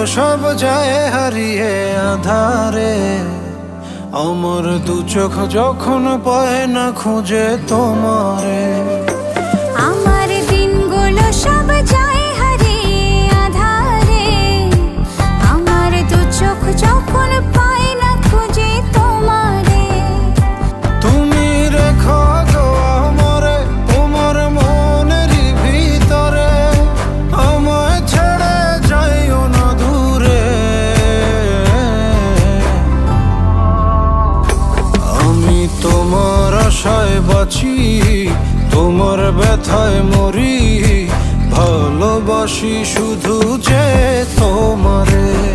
সব যায় হারিয়ে আধারে। আমার দু চোখ যখন পায় না খুঁজে তোমারে। আমার দিনগুলো সব যায় হারিয়ে আধারে। আমার দু চোখ যখন পায় না খুঁজে তোমারে। তুমি রেখো গো আমারে তোমার মনেরই ভিতরে, আমায় ছেড়ে যাইও না দূরে। আমি তোমার আশায় বাঁচি, তোমার ব্যথায় মরি, ভালোবাসি শুধু যে তোমারে।